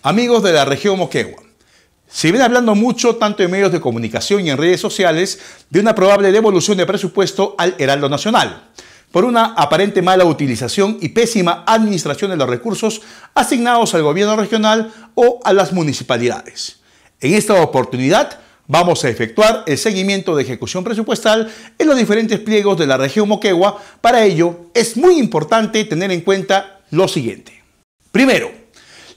Amigos de la región Moquegua, se viene hablando mucho, tanto en medios de comunicación y en redes sociales, de una probable devolución de presupuesto al Heraldo Nacional, por una aparente mala utilización y pésima administración de los recursos asignados al gobierno regional o a las municipalidades. En esta oportunidad, vamos a efectuar el seguimiento de ejecución presupuestal en los diferentes pliegos de la región Moquegua. Para ello, es muy importante tener en cuenta lo siguiente. Primero,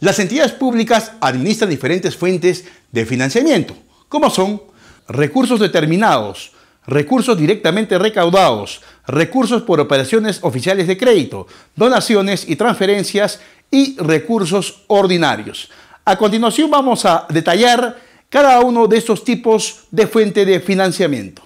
las entidades públicas administran diferentes fuentes de financiamiento, como son recursos determinados, recursos directamente recaudados, recursos por operaciones oficiales de crédito, donaciones y transferencias y recursos ordinarios. A continuación vamos a detallar cada uno de estos tipos de fuente de financiamiento.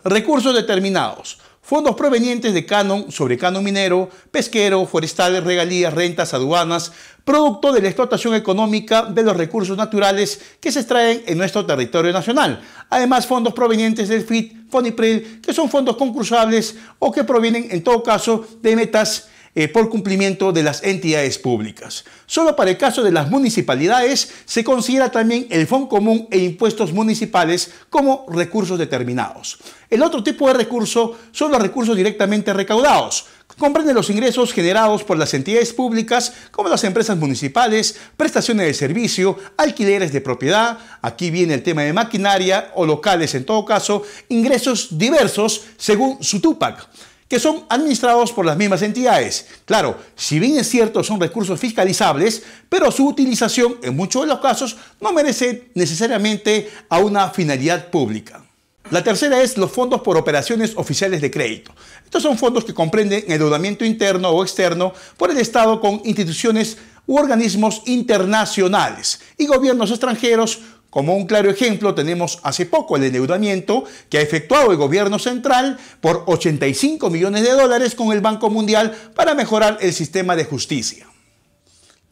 Recursos determinados. Fondos provenientes de canon sobre canon minero, pesquero, forestal, regalías, rentas, aduanas, producto de la explotación económica de los recursos naturales que se extraen en nuestro territorio nacional. Además, fondos provenientes del FIT, FONIPREL, que son fondos concursables o que provienen en todo caso de metas por cumplimiento de las entidades públicas. Solo para el caso de las municipalidades se considera también el Fondo Común e impuestos municipales como recursos determinados. El otro tipo de recurso son los recursos directamente recaudados. Comprenden los ingresos generados por las entidades públicas como las empresas municipales, prestaciones de servicio, alquileres de propiedad, aquí viene el tema de maquinaria o locales en todo caso, ingresos diversos según su TUPAC, que son administrados por las mismas entidades. Claro, si bien es cierto son recursos fiscalizables, pero su utilización en muchos de los casos no merece necesariamente a una finalidad pública. La tercera es los fondos por operaciones oficiales de crédito. Estos son fondos que comprenden endeudamiento interno o externo por el Estado con instituciones u organismos internacionales y gobiernos extranjeros. Como un claro ejemplo, tenemos hace poco el endeudamiento que ha efectuado el gobierno central por 85 millones de dólares con el Banco Mundial para mejorar el sistema de justicia.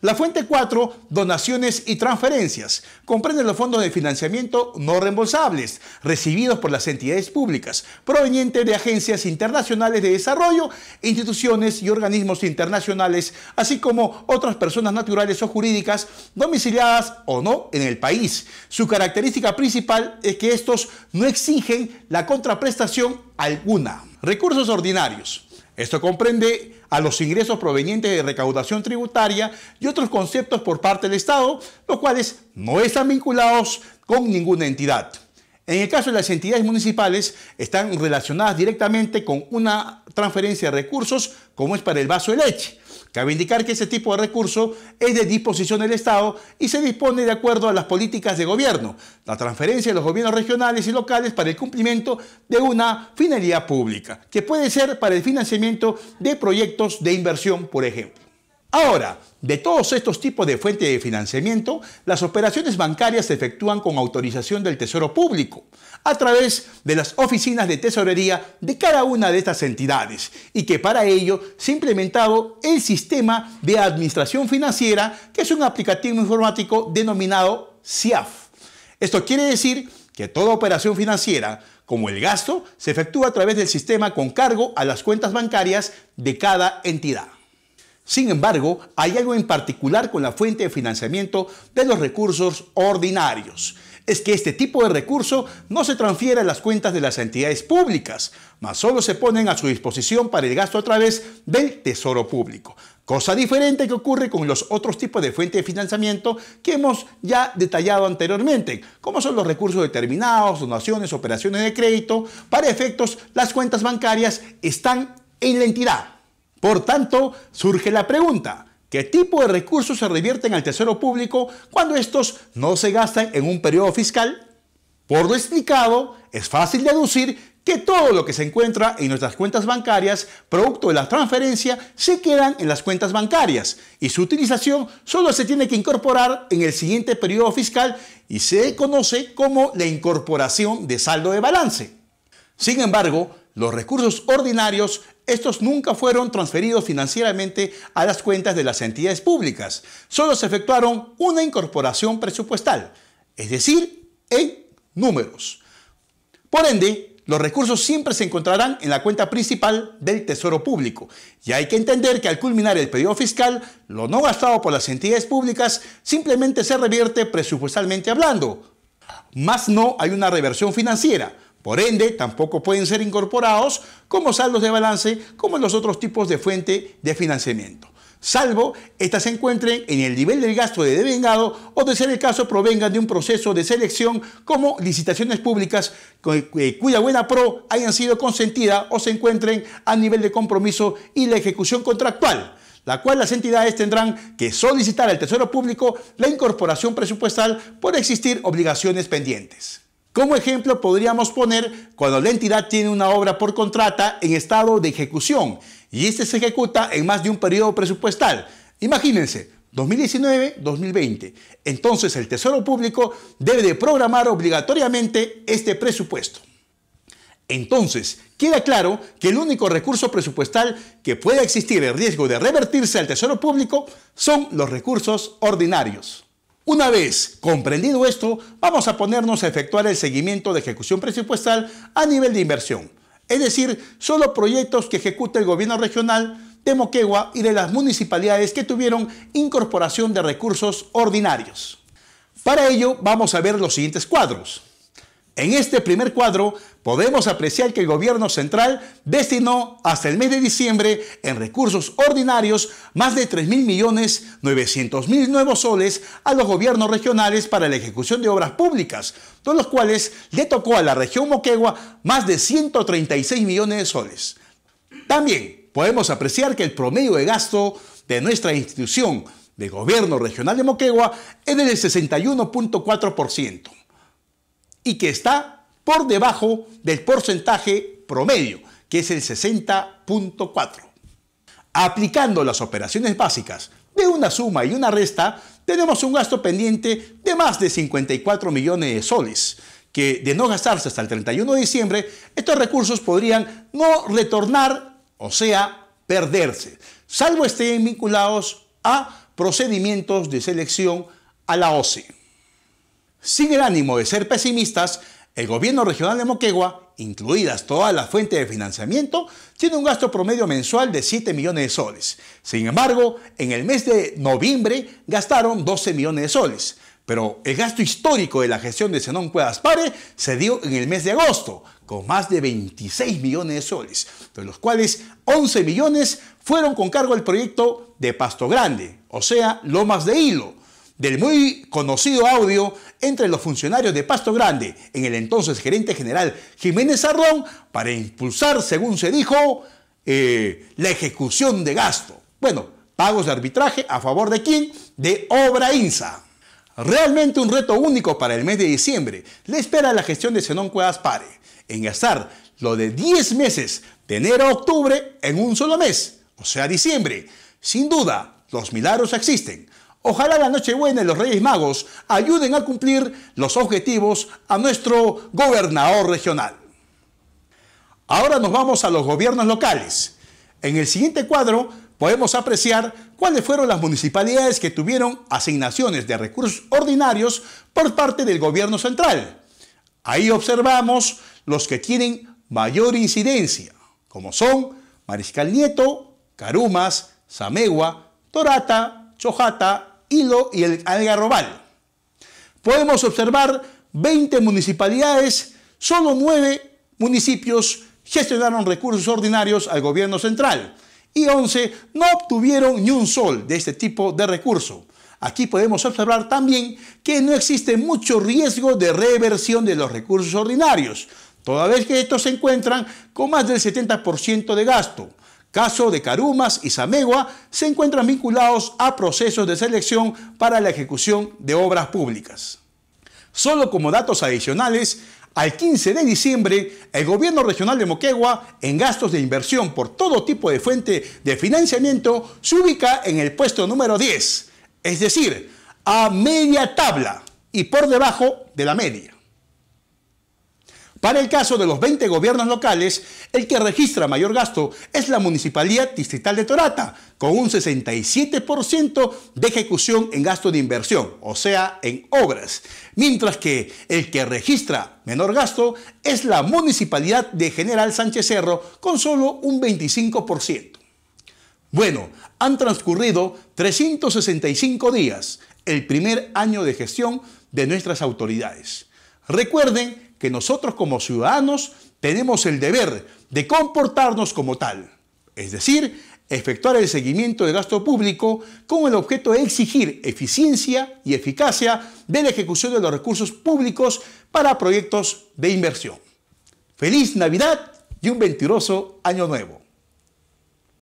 La fuente 4, donaciones y transferencias, comprende los fondos de financiamiento no reembolsables recibidos por las entidades públicas, provenientes de agencias internacionales de desarrollo, instituciones y organismos internacionales, así como otras personas naturales o jurídicas domiciliadas o no en el país. Su característica principal es que estos no exigen la contraprestación alguna. Recursos ordinarios. Esto comprende a los ingresos provenientes de recaudación tributaria y otros conceptos por parte del Estado, los cuales no están vinculados con ninguna entidad. En el caso de las entidades municipales, están relacionadas directamente con una transferencia de recursos, como es para el vaso de leche. Cabe indicar que ese tipo de recurso es de disposición del Estado y se dispone de acuerdo a las políticas de gobierno, la transferencia de los gobiernos regionales y locales para el cumplimiento de una finalidad pública, que puede ser para el financiamiento de proyectos de inversión, por ejemplo. Ahora, de todos estos tipos de fuentes de financiamiento, las operaciones bancarias se efectúan con autorización del Tesoro Público a través de las oficinas de tesorería de cada una de estas entidades y que para ello se ha implementado el sistema de administración financiera, que es un aplicativo informático denominado SIAF. Esto quiere decir que toda operación financiera, como el gasto, se efectúa a través del sistema con cargo a las cuentas bancarias de cada entidad. Sin embargo, hay algo en particular con la fuente de financiamiento de los recursos ordinarios. Es que este tipo de recurso no se transfiere a las cuentas de las entidades públicas, mas solo se ponen a su disposición para el gasto a través del Tesoro Público. Cosa diferente que ocurre con los otros tipos de fuente de financiamiento que hemos ya detallado anteriormente, como son los recursos determinados, donaciones, operaciones de crédito. Para efectos, las cuentas bancarias están en la entidad. Por tanto, surge la pregunta: ¿qué tipo de recursos se revierten al Tesoro Público cuando estos no se gastan en un periodo fiscal? Por lo explicado, es fácil deducir que todo lo que se encuentra en nuestras cuentas bancarias, producto de la transferencia, se quedan en las cuentas bancarias y su utilización solo se tiene que incorporar en el siguiente periodo fiscal y se conoce como la incorporación de saldo de balance. Sin embargo, los recursos ordinarios, estos nunca fueron transferidos financieramente a las cuentas de las entidades públicas. Solo se efectuaron una incorporación presupuestal, es decir, en números. Por ende, los recursos siempre se encontrarán en la cuenta principal del Tesoro Público. Y hay que entender que al culminar el periodo fiscal, lo no gastado por las entidades públicas simplemente se revierte presupuestalmente hablando. Más no hay una reversión financiera. Por ende, tampoco pueden ser incorporados como saldos de balance como en los otros tipos de fuente de financiamiento, salvo éstas se encuentren en el nivel del gasto de devengado o, de ser el caso, provengan de un proceso de selección como licitaciones públicas cuya buena pro hayan sido consentida o se encuentren a nivel de compromiso y la ejecución contractual, la cual las entidades tendrán que solicitar al Tesoro Público la incorporación presupuestal por existir obligaciones pendientes. Como ejemplo, podríamos poner cuando la entidad tiene una obra por contrata en estado de ejecución y este se ejecuta en más de un periodo presupuestal. Imagínense, 2019-2020. Entonces el Tesoro Público debe de programar obligatoriamente este presupuesto. Entonces, queda claro que el único recurso presupuestal que pueda existir en riesgo de revertirse al Tesoro Público son los recursos ordinarios. Una vez comprendido esto, vamos a ponernos a efectuar el seguimiento de ejecución presupuestal a nivel de inversión, es decir, solo proyectos que ejecuta el gobierno regional de Moquegua y de las municipalidades que tuvieron incorporación de recursos ordinarios. Para ello, vamos a ver los siguientes cuadros. En este primer cuadro podemos apreciar que el gobierno central destinó hasta el mes de diciembre en recursos ordinarios más de 3.900.000 nuevos soles a los gobiernos regionales para la ejecución de obras públicas, de los cuales le tocó a la región Moquegua más de 136 millones de soles. También podemos apreciar que el promedio de gasto de nuestra institución de gobierno regional de Moquegua es del 61.4%. y que está por debajo del porcentaje promedio, que es el 60.4%. Aplicando las operaciones básicas de una suma y una resta, tenemos un gasto pendiente de más de 54 millones de soles, que de no gastarse hasta el 31 de diciembre, estos recursos podrían no retornar, o sea, perderse, salvo estén vinculados a procedimientos de selección a la OCE. Sin el ánimo de ser pesimistas, el gobierno regional de Moquegua, incluidas todas las fuentes de financiamiento, tiene un gasto promedio mensual de 7 millones de soles. Sin embargo, en el mes de noviembre gastaron 12 millones de soles. Pero el gasto histórico de la gestión de Zenón Cuevas Pare se dio en el mes de agosto, con más de 26 millones de soles, de los cuales 11 millones fueron con cargo al proyecto de Pasto Grande, o sea, Lomas de Hilo, del muy conocido audio entre los funcionarios de Pasto Grande en el entonces gerente general Jiménez Sarrón para impulsar, según se dijo, la ejecución de gasto. Bueno, pagos de arbitraje a favor de ¿quién? De Obrainsa. Realmente un reto único para el mes de diciembre le espera a la gestión de Zenón Cuevas Pare en gastar lo de 10 meses de enero a octubre en un solo mes, o sea, diciembre. Sin duda, los milagros existen. Ojalá la Nochebuena y los Reyes Magos ayuden a cumplir los objetivos a nuestro gobernador regional. Ahora nos vamos a los gobiernos locales. En el siguiente cuadro podemos apreciar cuáles fueron las municipalidades que tuvieron asignaciones de recursos ordinarios por parte del gobierno central. Ahí observamos los que tienen mayor incidencia, como son Mariscal Nieto, Carumas, Zamegua, Torata, Chojata, Hilo y el Algarrobal. Podemos observar 20 municipalidades, solo 9 municipios gestionaron recursos ordinarios al gobierno central y 11 no obtuvieron ni un sol de este tipo de recurso. Aquí podemos observar también que no existe mucho riesgo de reversión de los recursos ordinarios, toda vez que estos se encuentran con más del 70% de gasto. Caso de Carumas y Zamegua se encuentran vinculados a procesos de selección para la ejecución de obras públicas. Solo como datos adicionales, al 15 de diciembre, el gobierno regional de Moquegua, en gastos de inversión por todo tipo de fuente de financiamiento, se ubica en el puesto número 10, es decir, a media tabla y por debajo de la media. Para el caso de los 20 gobiernos locales, el que registra mayor gasto es la Municipalidad Distrital de Torata, con un 67% de ejecución en gasto de inversión, o sea, en obras, mientras que el que registra menor gasto es la Municipalidad de General Sánchez Cerro, con solo un 25%. Bueno, han transcurrido 365 días, el primer año de gestión de nuestras autoridades. Recuerden que nosotros como ciudadanos tenemos el deber de comportarnos como tal, es decir, efectuar el seguimiento del gasto público con el objeto de exigir eficiencia y eficacia de la ejecución de los recursos públicos para proyectos de inversión. ¡Feliz Navidad y un venturoso Año Nuevo!